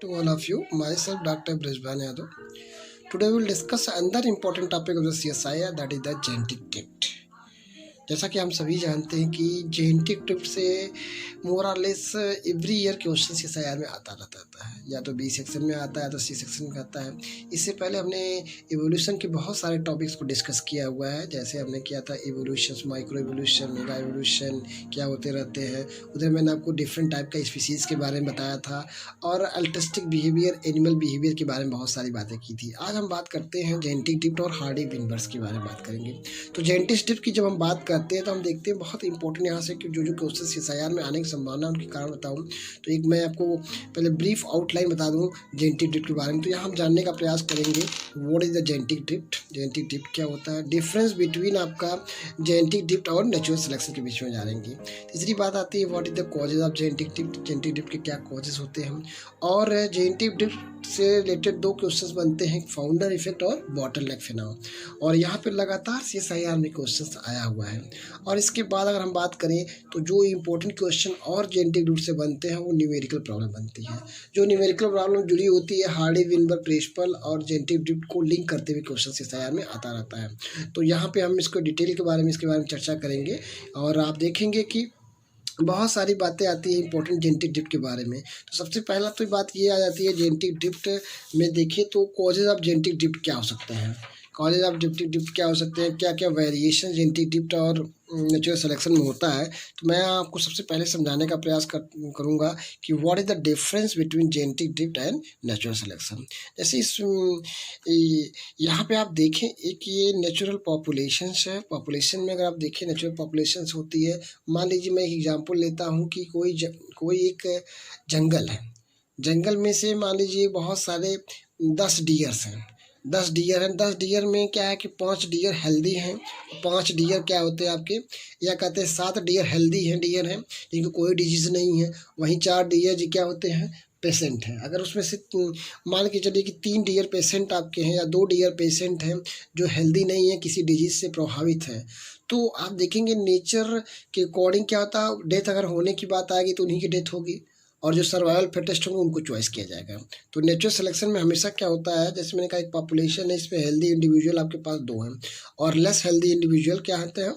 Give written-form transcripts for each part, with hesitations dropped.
To all of you, myself Dr. Brijban Yadav. Today we will discuss another important topic of the CSIR, that is the genetic drift. जैसा कि हम सभी जानते हैं कि genetic drift से मोर और less every year question CSIR में आता रहता है, या तो बी सेक्शन में आता है तो सी सेक्शन में आता है। इससे पहले हमने एवोल्यूशन के बहुत सारे टॉपिक्स को डिस्कस किया हुआ है, जैसे हमने किया था evolution, micro evolution, mega evolution क्या होते रहते हैं। उधर मैंने आपको डिफरेंट टाइप का स्पीसीज़ के बारे में बताया था और अल्ट्रिस्टिक बिहेवियर, एनिमल बिहेवियर के बारे में बहुत सारी बातें की थी। आज हम बात करते हैं जेनेटिक ड्रिफ्ट और हार्डी विनबर्स के बारे में बात करेंगे। तो जेनेटिक ड्रिफ्ट की जब हम बात करते हैं तो हम देखते हैं बहुत इंपॉर्टेंट यहाँ से कि जो क्वेश्चन CSIR में आने की संभावना उनके कारण बताऊँ तो एक मैं आपको पहले ब्रीफ आउटलाइन बता दूँ जेनेटिक ड्रिफ्ट के बारे में। तो यहाँ हम जानने का प्रयास करेंगे what is the genetic drift, genetic drift क्या होता है, डिफरेंस बिटवीन आपका जेनेटिक ड्रिफ्ट और नेचुरल सिलेक्शन के बीच में जानेंगे। तीसरी बात आती है what is the causes of genetic drift, genetic drift के क्या कॉजेज होते हैं। और जेनेटिक ड्रिफ्ट से रिलेटेड दो क्वेश्चंस बनते हैं, फाउंडर इफेक्ट और बॉटलनेक फिनोमेनन, और यहाँ पे लगातार CSIR में क्वेश्चंस आया हुआ है। और इसके बाद अगर हम बात करें तो जो इम्पोर्टेंट क्वेश्चन और जेनेटिक ड्रिफ्ट से बनते हैं वो न्यूमेरिकल प्रॉब्लम बनती है। जो न्यूमेरिकल प्रॉब्लम जुड़ी होती है हार्डी, विनबर्ग, प्रेसपल और जेनेटिक ड्रिफ्ट को लिंक करते हुए क्वेश्चन CSIR में आता रहता है। तो यहाँ पे हम इसको डिटेल के बारे में इसके बारे में चर्चा करेंगे और आप देखेंगे कि बहुत सारी बातें आती है इंपॉर्टेंट जेनेटिक ड्रिफ्ट के बारे में। तो सबसे पहला तो बात ये आ जाती है जेनेटिक ड्रिफ्ट में देखिए तो कॉजेज ऑफ जेनेटिक ड्रिफ्ट क्या हो सकते हैं, कॉजेज ऑफ जेनेटिक ड्रिफ्ट क्या हो सकते हैं, क्या क्या वेरिएशन जेनेटिक ड्रिफ्ट और नेचुरल सिलेक्शन में होता है। तो मैं आपको सबसे पहले समझाने का प्रयास करूँगा कि what is the difference between genetic drift and natural selection. जैसे इस यहाँ पे आप देखें एक ये नेचुरल पॉपुलेशंस है। पॉपुलेशन में अगर आप देखें नेचुरल पॉपुलेशंस होती है, मान लीजिए मैं एक एग्जांपल लेता हूँ कि कोई एक जंगल है, जंगल में से मान लीजिए बहुत सारे 10 डियर्स हैं, 10 डियर हैं। 10 डियर में क्या है कि 5 डियर हेल्दी हैं, 5 डियर क्या होते हैं आपके, या कहते हैं 7 डियर हेल्दी हैं, डियर हैं जिनको कोई डिजीज़ नहीं है। वहीं 4 डियर जी क्या होते हैं, पेशेंट हैं। अगर उसमें से मान के चलिए कि 3 डियर पेशेंट आपके हैं या 2 डियर पेशेंट हैं जो हेल्दी नहीं है, किसी डिजीज़ से प्रभावित हैं, तो आप देखेंगे नेचर के अकॉर्डिंग क्या होता है, डेथ अगर होने की बात आएगी तो उन्हीं की डेथ होगी और जो सर्वाइवल फिटेस्ट होंगे उनको चॉइस किया जाएगा। तो नेचुरल सिलेक्शन में हमेशा क्या होता है, जैसे मैंने कहा एक पॉपुलेशन है, इसमें हेल्दी इंडिविजुअल आपके पास 2 हैं और लेस हेल्दी इंडिविजुअल क्या होते हैं,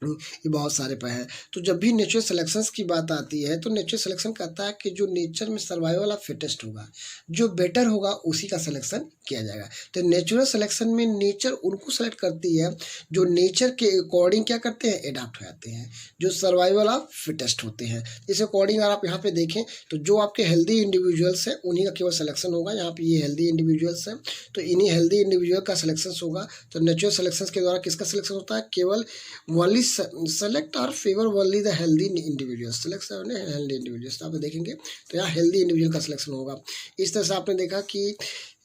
ये बहुत सारे पे हैं। तो जब भी नेचुरल सिलेक्शंस की बात आती है तो नेचुरल सिलेक्शन कहता है कि जो नेचर में सर्वाइवल ऑफ फिटेस्ट होगा, जो बेटर होगा उसी का सिलेक्शन किया जाएगा। तो नेचुरल सिलेक्शन में नेचर उनको सेलेक्ट करती है जो नेचर के अकॉर्डिंग क्या करते हैं, एडाप्ट हो जाते हैं, जो सर्वाइवल ऑफ फिटेस्ट होते हैं। इस अकॉर्डिंग अगर आप यहाँ पे देखें तो जो आपके हेल्दी इंडिविजुअल्स हैं उन्हीं का केवल सिलेक्शन होगा। यहाँ पे ये हेल्दी इंडिविजुअल्स हैं तो इन्हीं हेल्दी इंडिविजुअल का सिलेक्शन होगा। तो नेचुरल सिलेक्शन के द्वारा किसका सिलेक्शन होता है, केवल ओनली सेलेक्ट और favour only the healthy individuals, selection healthy individuals. आप देखेंगे तो यहाँ हेल्दी इंडिविजुअल का सिलेक्शन होगा। इस तरह से आपने देखा कि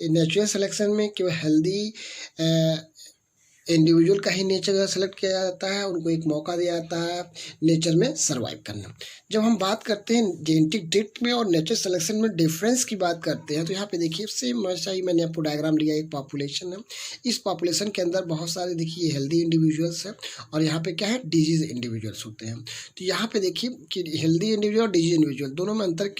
नेचुरल सिलेक्शन में केवल हेल्दी इंडिविजुअल का ही नेचर सेलेक्ट किया जाता है, उनको एक मौका दिया जाता है नेचर में सर्वाइव करना। जब हम बात करते हैं जेनेटिक ड्रिफ्ट में और नेचुरल सिलेक्शन में डिफरेंस की बात करते हैं तो यहाँ पे देखिए सेम वैसा ही मैंने आपको डायग्राम लिया, एक पॉपुलेशन है, इस पॉपुलेशन के अंदर बहुत सारे देखिए हेल्दी इंडिविजुअल्स हैं और यहाँ पे क्या है, डिजीज इंडिविजुअल्स होते हैं। तो यहाँ पे देखिए कि हेल्दी इंडिविजुअल और डिजीज इंडिविजुअल दोनों में अंतर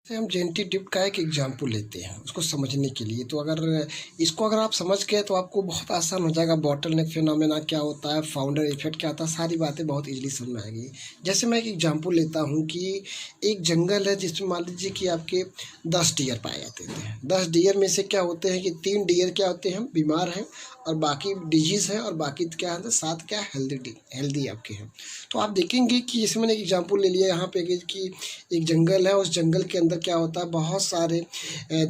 से हम जेनेटिक ड्रिफ्ट का एक एग्जाम्पल लेते हैं उसको समझने के लिए। तो अगर आप समझ गए तो आपको बहुत आसान हो जाएगा, बॉटलनेक फिनोमेना क्या होता है, फाउंडर इफेक्ट क्या होता है, सारी बातें बहुत इजीली समझ में आएगी। जैसे मैं एक एग्जाम्पल लेता हूँ कि एक जंगल है जिसमें मान लीजिए कि आपके 10 डियर पाए जाते थे। 10 डियर में से क्या होते हैं कि 3 डियर क्या होते हैं, बीमार हैं और बाकी डिजीज़ है और बाकी क्या है, 7 क्या हेल्दी आपके हैं। तो आप देखेंगे कि जैसे मैंने एक एग्जांपल ले लिया यहाँ पे कि एक जंगल है, उस जंगल के अंदर क्या होता है, बहुत सारे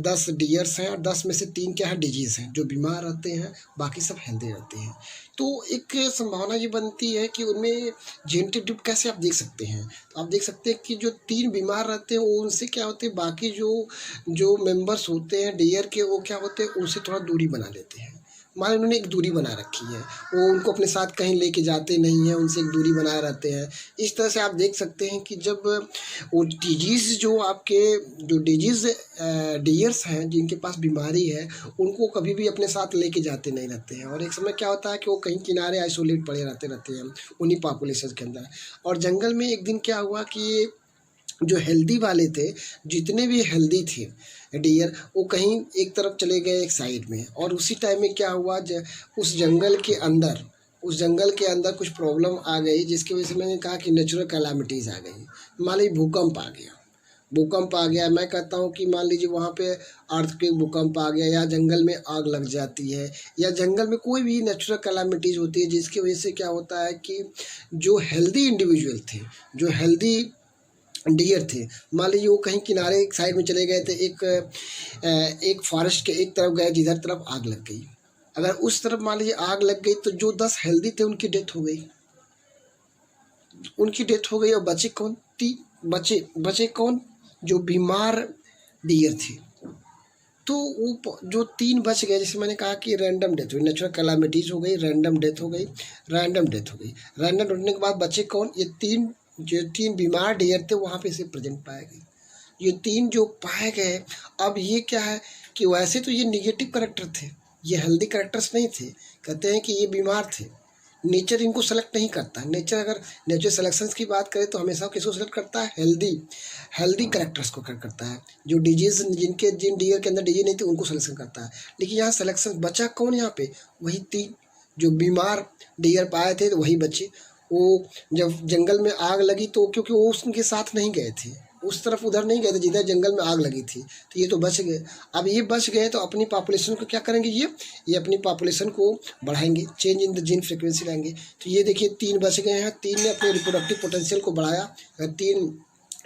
10 डियर्स हैं और 10 में से 3 क्या है, डिजीज़ हैं जो बीमार रहते हैं, बाकी सब हेल्दी रहते हैं। तो एक संभावना ये बनती है कि उनमें जेनेटिक ड्रिफ्ट कैसे आप देख सकते हैं। तो आप देख सकते हैं कि जो 3 बीमार रहते हैं वो उनसे क्या होते हैं, बाकी जो मेंबर्स होते हैं डियर के वो क्या होते हैं, उनसे थोड़ा दूरी बना लेते हैं। मान उन्होंने एक दूरी बना रखी है, वो उनको अपने साथ कहीं लेके जाते नहीं हैं, उनसे एक दूरी बनाए रहते हैं। इस तरह से आप देख सकते हैं कि जब वो डिजीज़ जो आपके जो डिजीज़ डियर्स हैं जिनके पास बीमारी है उनको कभी भी अपने साथ लेके जाते नहीं रहते हैं और एक समय क्या होता है कि वो कहीं किनारे आइसोलेट पड़े रहते हैं उन्हीं पॉपुलेशन के अंदर। और जंगल में एक दिन क्या हुआ कि जो हेल्दी वाले थे, जितने भी हेल्दी थे डियर, वो कहीं एक तरफ चले गए एक साइड में। और उसी टाइम में क्या हुआ, उस जंगल के अंदर कुछ प्रॉब्लम आ गई, जिसकी वजह से मैंने कहा कि नेचुरल कैलामिटीज़ आ गई। मान लीजिए भूकंप आ गया। मैं कहता हूँ कि मान लीजिए वहाँ पे अर्थक्वेक, भूकंप आ गया, या जंगल में आग लग जाती है, या जंगल में कोई भी नेचुरल कैलामिटीज़ होती है, जिसकी वजह से क्या होता है कि जो हेल्दी इंडिविजुअल थे, जो हेल्दी डियर थे, मान लीजिए वो कहीं किनारे एक साइड में चले गए थे, एक फॉरेस्ट के एक तरफ गए जिधर तरफ आग लग गई। अगर उस तरफ मान लीजिए आग लग गई तो जो 10 हेल्दी थे उनकी डेथ हो गई। और बचे कौन, जो बीमार डियर थे। तो वो जो 3 बच गए, जैसे मैंने कहा कि रैंडम डेथ हुई, नेचुरल कैलामिटीज़ हो गई, रैंडम डेथ हो गई। रैंडम होने के बाद बचे कौन, जो तीन बीमार डियर थे वहाँ पे से प्रेजेंट पाए गए। ये 3 जो पाए गए, अब ये क्या है कि वैसे तो ये निगेटिव करेक्टर थे, ये हेल्दी करेक्टर्स नहीं थे। कहते हैं कि ये बीमार थे, नेचर इनको सेलेक्ट नहीं करता। अगर नेचर सिलेक्शन की बात करें तो हमेशा किसको सेलेक्ट करता है, हेल्दी करेक्टर्स को करता है। जो जिन डियर के अंदर डिजीज नहीं थी उनको सिलेक्शन करता है। लेकिन यहाँ सिलेक्शन बचा कौन, यहाँ पे वही 3 जो बीमार डियर पाए थे, तो वही बचे। वो जब जंगल में आग लगी तो क्योंकि वो उनके साथ नहीं गए थे, उस तरफ उधर नहीं गए थे जिधर जंगल में आग लगी थी, तो ये तो बच गए। अब ये बच गए तो अपनी पॉपुलेशन को क्या करेंगे, ये अपनी पॉपुलेशन को बढ़ाएंगे, change in the gene frequency लाएंगे। तो ये देखिए 3 बच गए हैं, 3 ने अपने रिप्रोडक्टिव पोटेंशियल को बढ़ाया। 3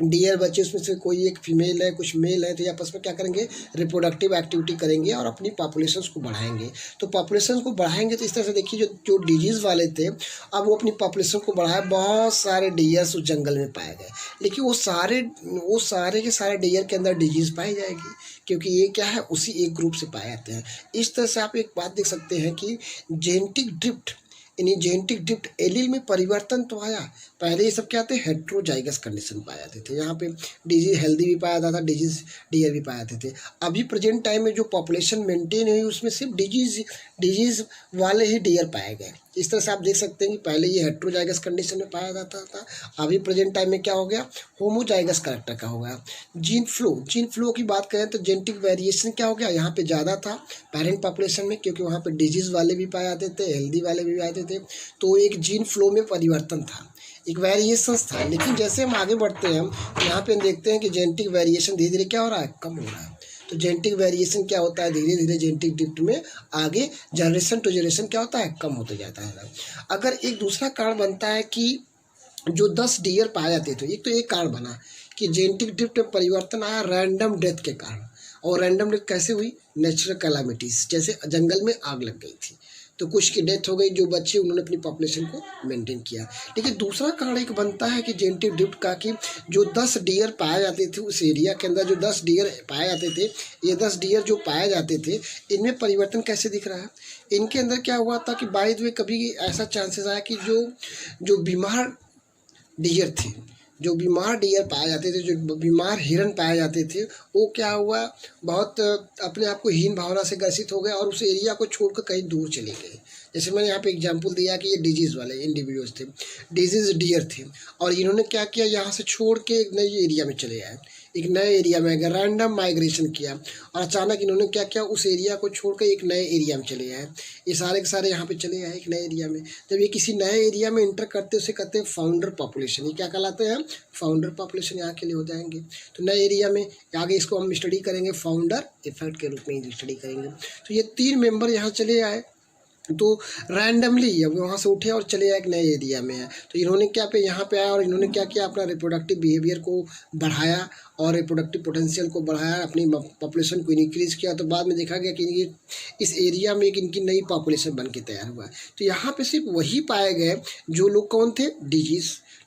डियर बच्चे, उसमें से कोई एक फीमेल है, कुछ मेल है, तो ये आपस में क्या करेंगे, रिप्रोडक्टिव एक्टिविटी करेंगे और अपनी पॉपुलेशंस को बढ़ाएंगे। तो पॉपुलेशन को बढ़ाएंगे तो इस तरह से देखिए जो डिजीज़ वाले थे, अब वो अपनी पॉपुलेशन को बढ़ाए, बहुत सारे डियर्स उस जंगल में पाए गए। लेकिन वो सारे के सारे डियर के अंदर डिजीज़ पाई जाएगी, क्योंकि ये क्या है, उसी एक ग्रुप से पाए जाते हैं। इस तरह से आप एक बात देख सकते हैं कि जेनेटिक ड्रिफ्ट एलील में परिवर्तन तो आया। पहले ये सब क्या थे, हेट्रोजाइगस कंडीशन पाए जाते थे, यहाँ पे डिजीज हेल्दी भी पाया जाता था, डिजीज डियर भी पाए जाते थे। अभी प्रेजेंट टाइम में जो पॉपुलेशन मेंटेन हुई उसमें सिर्फ डिजीज वाले ही डियर पाए गए। इस तरह से आप देख सकते हैं कि पहले ये हेट्रोजाइगस कंडीशन में पाया जाता था, अभी प्रेजेंट टाइम में क्या हो गया, होमोजाइगस करैक्टर का हो गया। जीन फ्लो की बात करें तो जेनेटिक वेरिएशन क्या हो गया, यहाँ पे ज़्यादा था पेरेंट पॉपुलेशन में, क्योंकि वहाँ पे डिजीज़ वाले भी पाए जाते थे, हेल्दी वाले भी पाए जाते थे। तो एक जीन फ्लो में परिवर्तन था, एक वेरिएशंस था। लेकिन जैसे हम आगे बढ़ते हैं, हम यहाँ पे देखते हैं कि जेनेटिक वेरिएशन धीरे धीरे क्या हो रहा है, कम हो रहा है। तो जेनेटिक वेरिएशन क्या होता है, धीरे धीरे जेनेटिक ड्रिफ्ट में आगे जनरेशन टू जनरेशन क्या होता है, कम होते जाता है। अगर एक दूसरा कारण बनता है कि जो 10 डियर पाए जाते थे, एक तो एक कारण बना कि जेनेटिक ड्रिफ्ट में परिवर्तन आया रैंडम डेथ के कारण। और रैंडम डेथ कैसे हुई, नेचुरल कैलामिटीज़, जैसे जंगल में आग लग गई थी तो कुछ की डेथ हो गई, जो बच्चे उन्होंने अपनी पॉपुलेशन को मेंटेन किया। लेकिन दूसरा कारण एक बनता है कि जेनेटिक ड्रिफ्ट का, कि जो 10 डियर पाए जाते थे उस एरिया के अंदर, जो 10 डियर पाए जाते थे, ये 10 डियर जो पाए जाते थे, इनमें परिवर्तन कैसे दिख रहा है। इनके अंदर क्या हुआ था कि बाय द वे कभी ऐसा चांसेस आया कि जो बीमार डियर थे, जो बीमार डियर पाए जाते थे, जो बीमार हिरन पाए जाते थे, वो क्या हुआ, बहुत अपने आप को हीन भावना से ग्रसित हो गए और उस एरिया को छोड़कर कहीं दूर चले गए। जैसे मैंने यहाँ पे एग्जांपल दिया कि ये डिजीज़ वाले इंडिविजुअल्स थे, डिजीज डियर थे, और इन्होंने क्या किया, यहाँ से छोड़ के एक नई एरिया में चले आए, एक नए एरिया में गए, रैंडम माइग्रेशन किया, और अचानक इन्होंने क्या किया, उस एरिया को छोड़कर एक नए एरिया में चले आए। ये सारे के सारे यहाँ पे चले आए एक नए एरिया में। जब ये किसी नए एरिया में इंटर करते हैं उसे कहते हैं फाउंडर पॉपुलेशन। ये क्या कहलाते हैं, फाउंडर पॉपुलेशन यहाँ के लिए हो जाएंगे। तो नए एरिया में आगे इसको हम स्टडी करेंगे, फाउंडर इफेक्ट के रूप में स्टडी करेंगे। तो ये 3 मेंबर यहाँ चले आए, तो रैंडमली अब वहाँ से उठे और चले आए एक नए एरिया में है। तो इन्होंने क्या पे यहाँ पे आया और इन्होंने क्या किया, अपना रिप्रोडक्टिव बिहेवियर को बढ़ाया और रिप्रोडक्टिव पोटेंशियल को बढ़ाया, अपनी पॉपुलेशन को इंक्रीज़ किया। तो बाद में देखा गया कि इस एरिया में एक इनकी नई पॉपुलेशन बन के तैयार हुआ है। तो यहाँ पे सिर्फ वही पाए गए जो लोग कौन थे,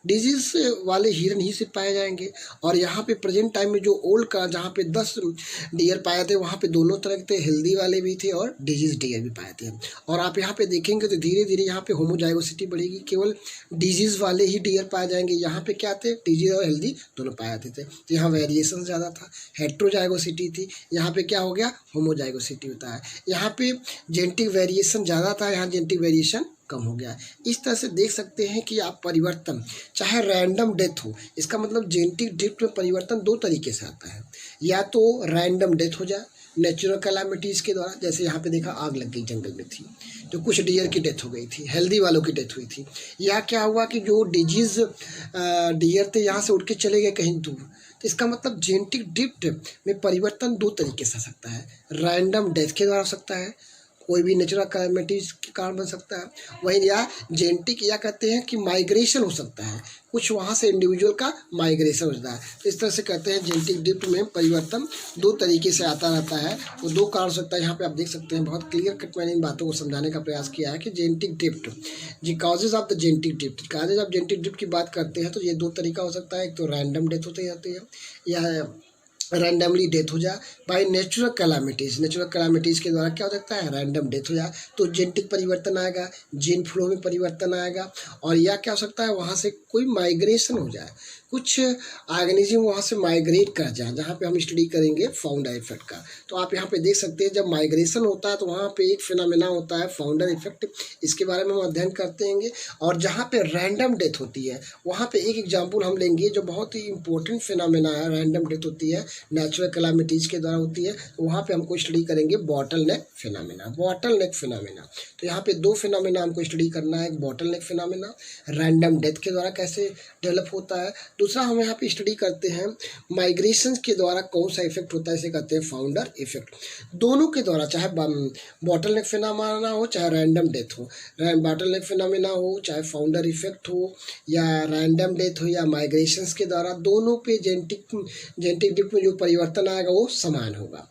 डिजीज़ वाले हिरन ही सिर्फ पाए जाएंगे। और यहाँ पे प्रेजेंट टाइम में जो ओल्ड का जहाँ पे 10 डियर पाए थे, वहाँ पे दोनों तरह के थे, हेल्दी वाले भी थे और डिजीज डियर भी पाए थे। और आप यहाँ पे देखेंगे तो धीरे धीरे यहाँ पे होमोजाइगोसिटी बढ़ेगी, केवल डिजीज़ वाले ही डियर पाए जाएंगे। यहाँ पे क्या थे, डिजीज और हेल्दी दोनों पाए जाते थे। तो यहाँ वेरिएशन ज़्यादा था, हेट्रोजाइगोसिटी थी, यहाँ पे क्या हो गया, होमोजाइगोसिटी होता है। यहाँ पे जेनेटिक वेरिएशन ज़्यादा था, यहाँ जेनेटिक वेरिएशन कम हो गया। इस तरह से देख सकते हैं कि आप परिवर्तन चाहे रैंडम डेथ हो, इसका मतलब जेनेटिक ड्रिफ्ट में परिवर्तन दो तरीके से आता है, या तो रैंडम डेथ हो जाए नेचुरल कैलामिटीज़ के द्वारा, जैसे यहाँ पे देखा आग लग गई जंगल में थी तो कुछ डियर की डेथ हो गई थी, हेल्दी वालों की डेथ हुई थी। या क्या हुआ कि जो डिजीज़ डियर थे यहाँ से उड़ के चले गए कहीं दूर, तो इसका मतलब जेनेटिक ड्रिफ्ट में परिवर्तन दो तरीके से हो सकता है, रैंडम डेथ के द्वारा हो सकता है, कोई भी नेचुरल कैलामिटीज़ के कारण बन सकता है, वहीं या जेनेटिक या कहते हैं कि माइग्रेशन हो सकता है, कुछ वहाँ से इंडिविजुअल का माइग्रेशन हो जाता है। तो इस तरह से कहते हैं जेनेटिक ड्रिफ्ट में परिवर्तन दो तरीके से आता रहता है, वो दो कारण हो सकता है। यहाँ पे आप देख सकते हैं बहुत क्लियर कट मैंने इन बातों को समझाने का प्रयास किया है कि जेनेटिक ड्रिफ्ट जी causes of the genetic drift, causes of genetic drift की बात करते हैं तो ये दो तरीका हो सकता है, एक तो रैंडम डेथ होती जाती है या रैंडमली डेथ हो जाए by natural calamities, natural calamities के द्वारा क्या हो सकता है रैंडम डेथ हो जाए तो जेनेटिक परिवर्तन आएगा, जीन फ्लो में परिवर्तन आएगा, और या क्या हो सकता है वहाँ से कोई माइग्रेशन हो जाए, कुछ ऑर्गेनिज्म वहाँ से माइग्रेट कर जाए, जहाँ पे हम स्टडी करेंगे फाउंडर इफेक्ट का। तो आप यहाँ पे देख सकते हैं जब माइग्रेशन होता है तो वहाँ पे एक फिनोमेना होता है फाउंडर इफेक्ट, इसके बारे में हम अध्ययन करते हैं। और जहाँ पे रैंडम डेथ होती है वहाँ पे एक एग्जाम्पल हम लेंगे जो बहुत ही इंपॉर्टेंट फिनोमेना है, रैंडम डेथ होती है नेचुरल कैलामिटीज़ के द्वारा होती है, तो वहाँ पे हमको स्टडी करेंगे बॉटल नेक फिनोमेना, बॉटल नेक फिनोमेना। तो यहाँ पे दो फिनोमेना हमको स्टडी करना है, एक बॉटल नेक फिनोमेना रैंडम डेथ के द्वारा कैसे डेवलप होता है, दूसरा हम यहाँ पे स्टडी करते हैं माइग्रेशन के द्वारा कौन सा इफेक्ट होता है, इसे कहते हैं फाउंडर इफेक्ट। दोनों के द्वारा चाहे बॉटल नेक फिनोमेना हो चाहे रैंडम डेथ हो, बॉटल नेक फिनोमेना हो चाहे फाउंडर इफेक्ट हो या रैंडम डेथ हो या माइग्रेशन के द्वारा, दोनों पे जेनेटिक ड्रिफ्ट में जो परिवर्तन आएगा वो समान होगा।